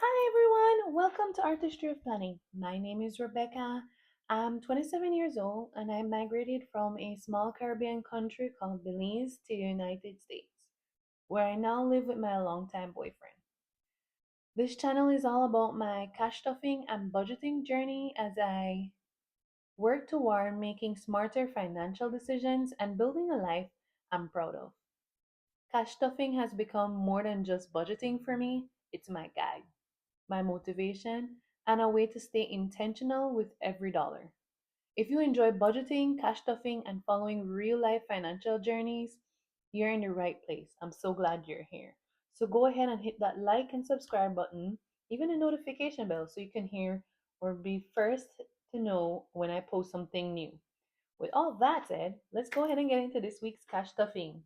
Hi everyone, welcome to Artistry of Planning. My name is Rebecca. I'm 27 years old and I migrated from a small Caribbean country called Belize to the United States, where I now live with my longtime boyfriend. This channel is all about my cash stuffing and budgeting journey as I work toward making smarter financial decisions and building a life I'm proud of. Cash stuffing has become more than just budgeting for me, it's my guide, my motivation, and a way to stay intentional with every dollar. If you enjoy budgeting, cash stuffing, and following real life financial journeys, you're in the right place. I'm so glad you're here. So go ahead and hit that like and subscribe button, even the notification bell, so you can hear or be first to know when I post something new. With all that said, let's go ahead and get into this week's cash stuffing.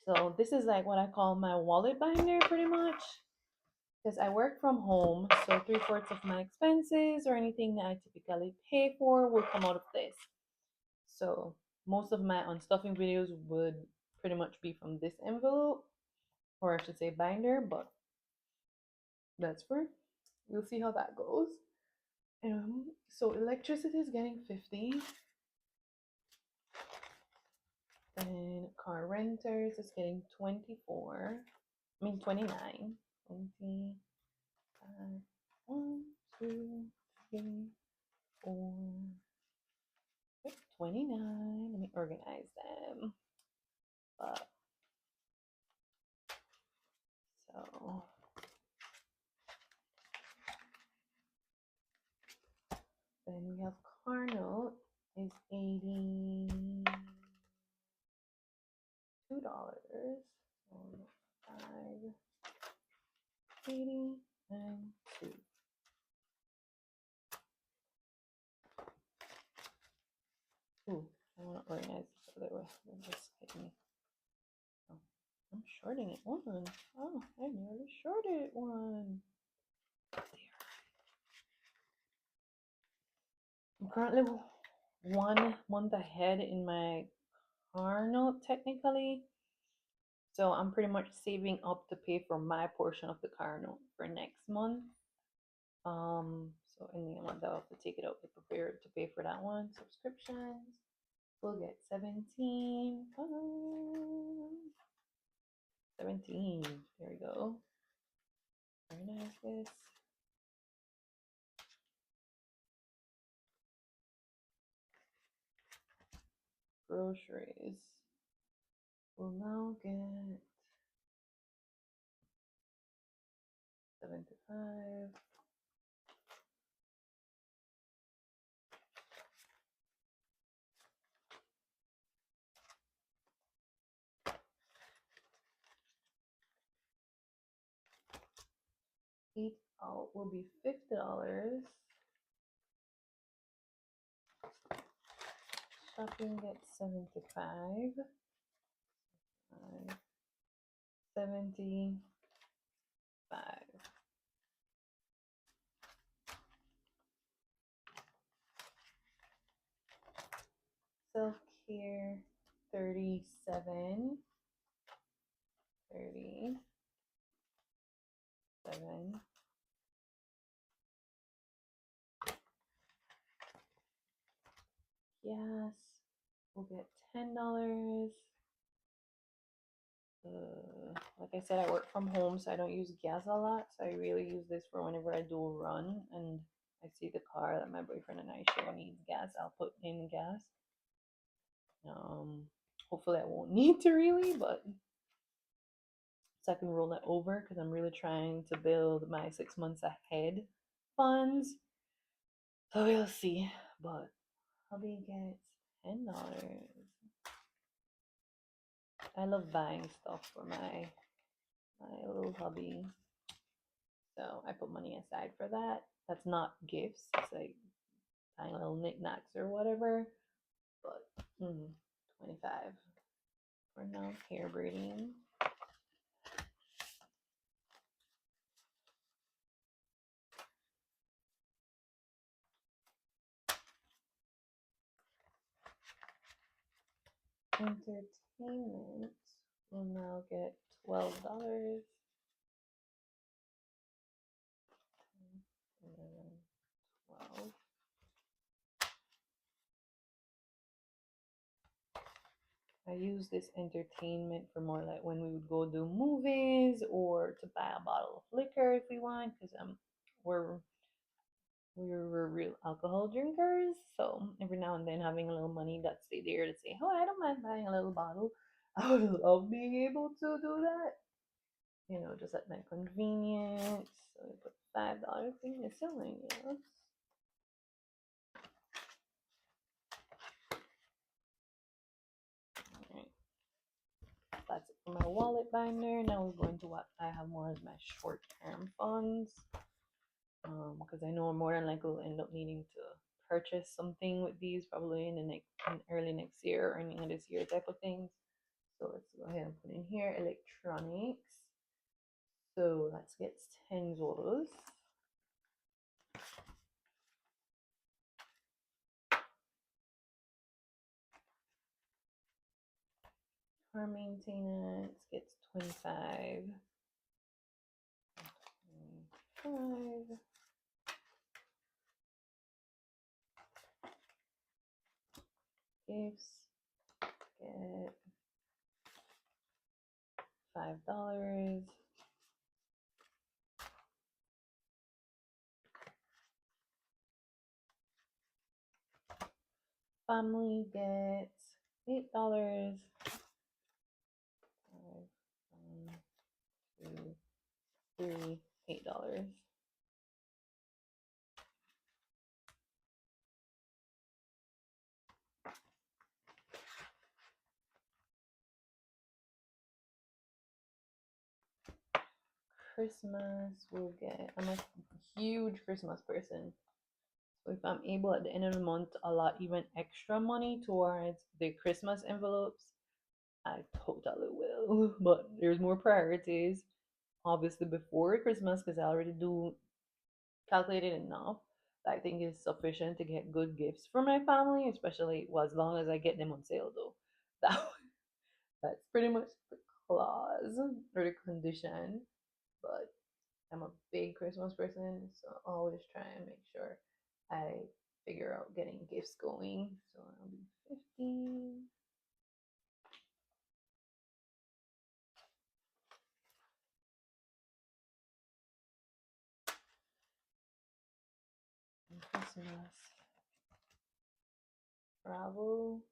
So, this is like what I call my wallet binder pretty much because I work from home, so three-fourths of my expenses or anything that I typically pay for will come out of this. So most of my unstuffing videos would pretty much be from this envelope, or I should say binder, but that's for we'll see how that goes. So electricity is getting 50, and car renters is getting 24. I mean 29. 25. 1, 2, 3, 4. 29. Let me organize them. But so then we have car note is $82. So 5, 80, and 2. Ooh, I want to organize this other way. It just hit me. Oh, I'm shorting it one. Oh, I nearly shorted it one. There. I'm currently 1 month ahead in my car note technically. So I'm pretty much saving up to pay for my portion of the car note for next month. So in the month I'll have to take it out to prepare to pay for that one. Subscriptions. We'll get 17. 17. There we go. Organize this. Groceries. We'll now get 75. Eat out will be $50. Shopping gets 75. 75. Self-care 37. 37. Gas will get $10. Like I said, I work from home, so I don't use gas a lot. So I really use this for whenever I do a run and I see the car that my boyfriend and I share needs gas. I'll put in gas. Um, Hopefully I won't need to really, but so I can roll that over because I'm really trying to build my 6 months ahead funds. So we'll see. But hubby gets $10. I love buying stuff for my little hubby. So I put money aside for that. That's not gifts. It's like buying little knickknacks or whatever. But 25 for now hair braiding. Entertainment will now get $12. I use this entertainment for more like when we would go do movies or to buy a bottle of liquor if we want, because we're we're real alcohol drinkers. So every now and then having a little money that's stay there to say, oh, I don't mind buying a little bottle. I would love being able to do that. Just at my convenience. So we put $5 in miscellaneous. Alright, that's it for my wallet binder. Now we're going to what I have more as my short-term funds. Because I know more than likely will end up needing to purchase something with these probably in early next year or ending of this year type of things. So let's go ahead and put in here electronics. So let's get $10. Car maintenance gets 25. 25. Gifts get $5. Family gets $8. 5, 1, 2, 3, $8. Christmas will get, I'm a huge Christmas person. So if I'm able at the end of the month to allot even extra money towards the Christmas envelopes, I totally will. But there's more priorities, obviously, before Christmas because I already do calculated enough that I think is sufficient to get good gifts for my family, especially well, as long as I get them on sale though. That that's pretty much the clause or the condition. But I'm a big Christmas person, so I always try and make sure I figure out getting gifts going. So I'll be 15. Christmas travel.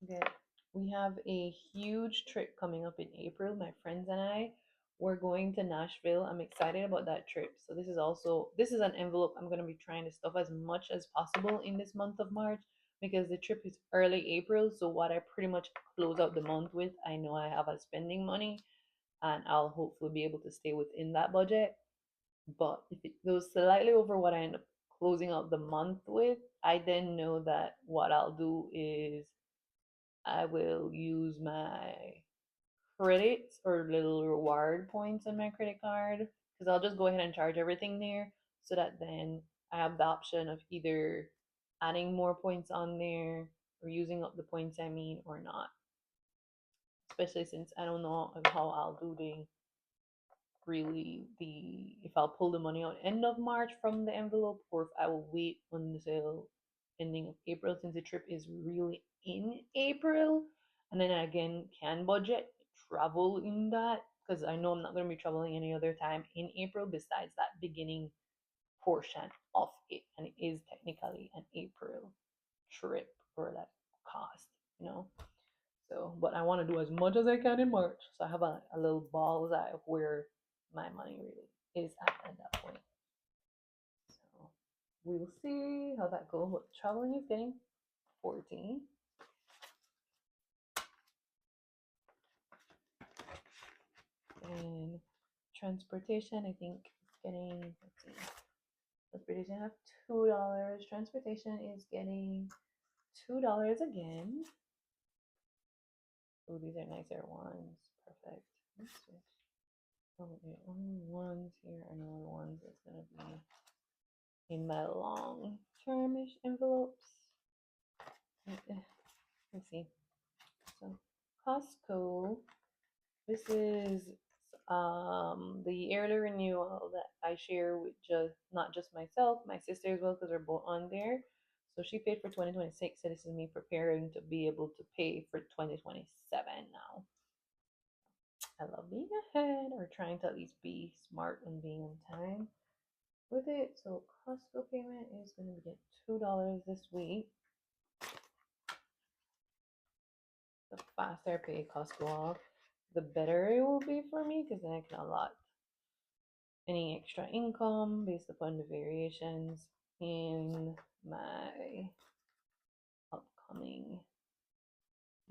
Okay. We have a huge trip coming up in April. My friends and I, we're going to Nashville. I'm excited about that trip. So this is an envelope I'm going to be trying to stuff as much as possible in this month of March because the trip is early April. So what I pretty much close out the month with, I know I have a spending money and I'll hopefully be able to stay within that budget. But if it goes slightly over what I end up closing out the month with, I then know that what I'll do is I will use my credits or little reward points on my credit card because I'll just go ahead and charge everything there so that then I have the option of either adding more points on there or using up the points I mean or not. Especially since I don't know how I'll do the if I'll pull the money out end of March from the envelope or if I will wait until ending of April since the trip is really in April and then I again can budget travel in that because I know I'm not going to be traveling any other time in April besides that beginning portion of it and it is technically an April trip or like cost. So, but I want to do as much as I can in March. So I have a little ball's eye of where my money really is at that point. So we'll see how that goes. But traveling is getting 14. And transportation, I think it's getting, let's see, transportation I have $2. Transportation is getting $2 again. Oh, these are nicer ones. Perfect. Let's switch. Oh, wait, only ones here and only ones that's gonna be in my long termish envelopes. Let's see. So Costco, this is the yearly renewal that I share with just not just myself, my sister as well, because we're both on there. So she paid for 2026, so this is me preparing to be able to pay for 2027 now. I love being ahead or trying to at least be smart and being on time with it. So Costco payment is going to be at $2 this week. The faster I pay Costco off, the better it will be for me because then I can allot any extra income based upon the variations in my upcoming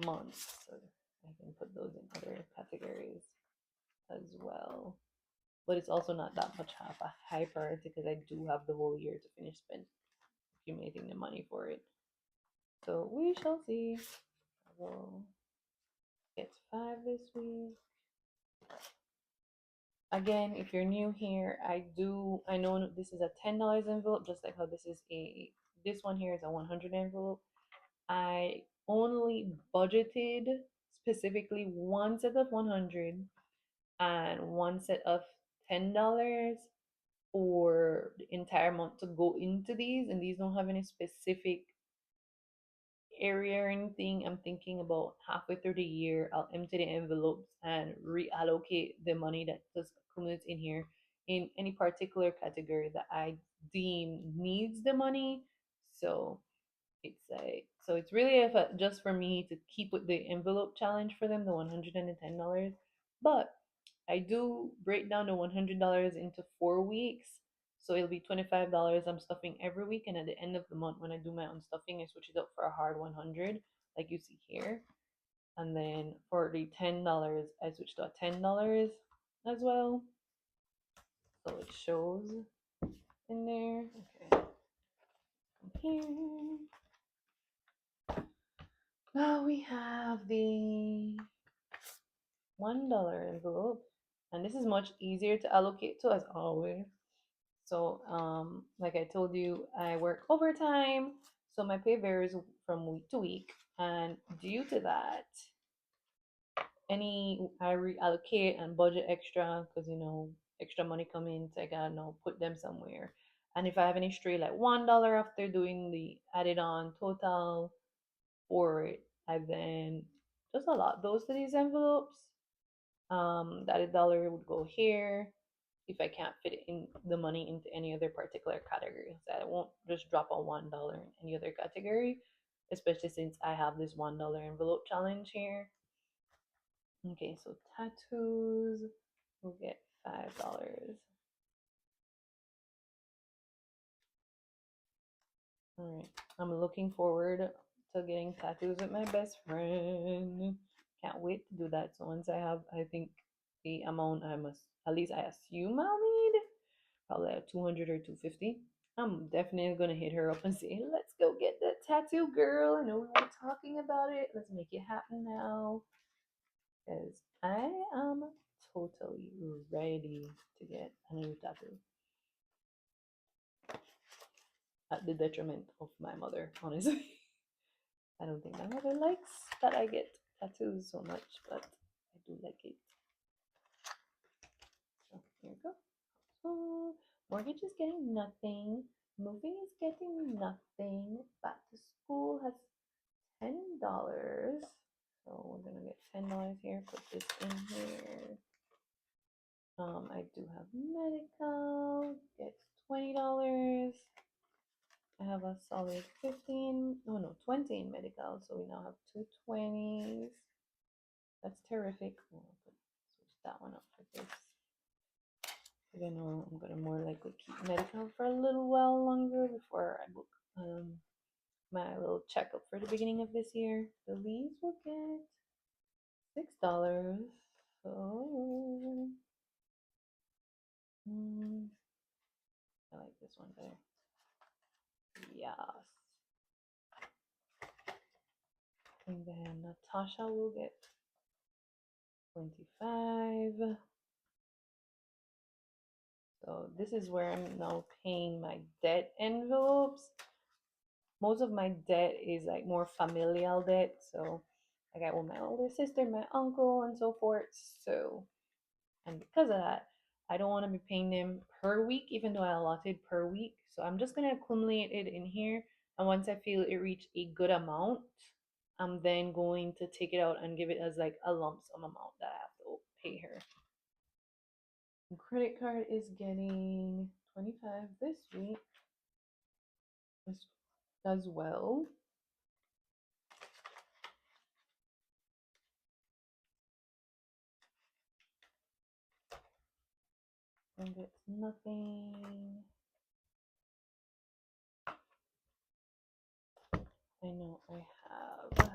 months. So I can put those in other categories as well. But it's also not that much half a high priority because I do have the whole year to finish accumulating the money for it. So we shall see. I will get 5 this week. Again, if you're new here, I know this is a $10 envelope, just like how this one here is a 100 envelope. I only budgeted specifically one set of 100 and one set of $10 for the entire month to go into these, and these don't have any specific area or anything. I'm thinking about halfway through the year, I'll empty the envelopes and reallocate the money that just accumulates in here in any particular category that I deem needs the money. So it's really just for me to keep with the envelope challenge for them, the $110. But I do break down the $100 into 4 weeks. So it'll be $25 I'm stuffing every week. And at the end of the month, when I do my own stuffing, I switch it up for a hard 100, like you see here. And then for the $10, I switch to a $10 as well. So it shows in there. Okay. Here. Now we have the $1 envelope. And this is much easier to allocate to as always. So, like I told you, I work overtime, so my pay varies from week to week, and due to that, any I reallocate and budget extra because extra money come in, so I gotta put them somewhere. And if I have any stray like $1 after doing the added on total for it, I then just allot those to these envelopes. The added dollar would go here if I can't fit in the money into any other particular category. So I won't just drop a $1 in any other category, especially since I have this $1 envelope challenge here. Okay, so tattoos will get $5. All right, I'm looking forward to getting tattoos with my best friend. Can't wait to do that. So once I have, I think the amount I must, at least I assume I'll need, probably at 200 or 250. I'm definitely gonna hit her up and say, let's go get that tattoo, girl. I know we were talking about it. Let's make it happen now. Because I am totally ready to get a new tattoo. At the detriment of my mother, honestly. I don't think my mother likes that I get tattoos so much, but I do like it. So here we go. So mortgage is getting nothing. Moving is getting nothing. Back to school has $10. So we're gonna get $10 here. Put this in here. I do have medical. Gets $20. I have a solid 15. Oh no, 20 in medical. So we now have two 20s. That's terrific. Oh, switch that one up for this. I know I'm gonna more likely keep medical for a little while longer before I book my little checkup for the beginning of this year. The leaves will get $6. So I like this one better. Yes. And then Natasha will get 25. So this is where I'm now paying my debt envelopes. Most of my debt is like more familial debt. So I got with my older sister, my uncle, and so forth. So, and because of that, I don't want to be paying them per week, even though I allotted per week. So I'm just going to accumulate it in here And once I feel it reached a good amount, I'm then going to take it out and give it as like a lump sum amount that I have to pay her. And credit card is getting 25 this week as well. And it's nothing. I know I have.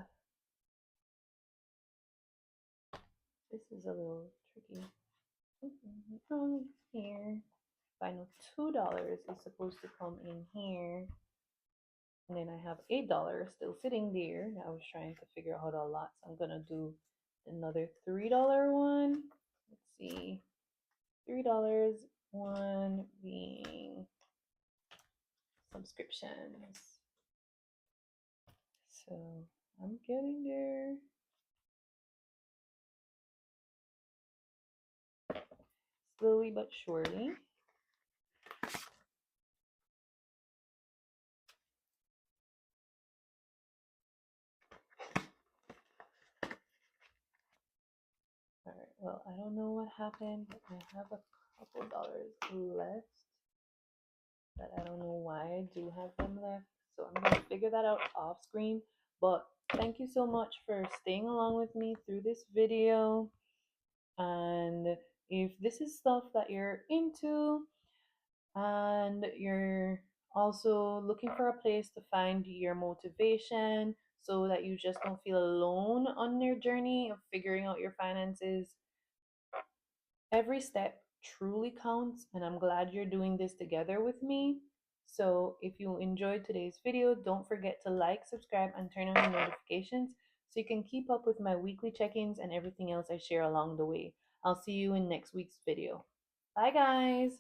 This is a little tricky. Oh, here. I know $2 is supposed to come in here. And then I have $8 still sitting there. I was trying to figure out how to allot. So I'm gonna do another $3 one. Let's see. $3 one being subscriptions. So I'm getting there. Slowly but surely. Alright, well, I don't know what happened. I have a couple dollars left, but I don't know why I do have them left. So I'm gonna figure that out off screen. But thank you so much for staying along with me through this video. And if this is stuff that you're into and you're also looking for a place to find your motivation so that you just don't feel alone on your journey of figuring out your finances, every step truly counts, and I'm glad you're doing this together with me. So if you enjoyed today's video, don't forget to like, subscribe, and turn on your notifications so you can keep up with my weekly check-ins and everything else I share along the way. I'll see you in next week's video. Bye guys!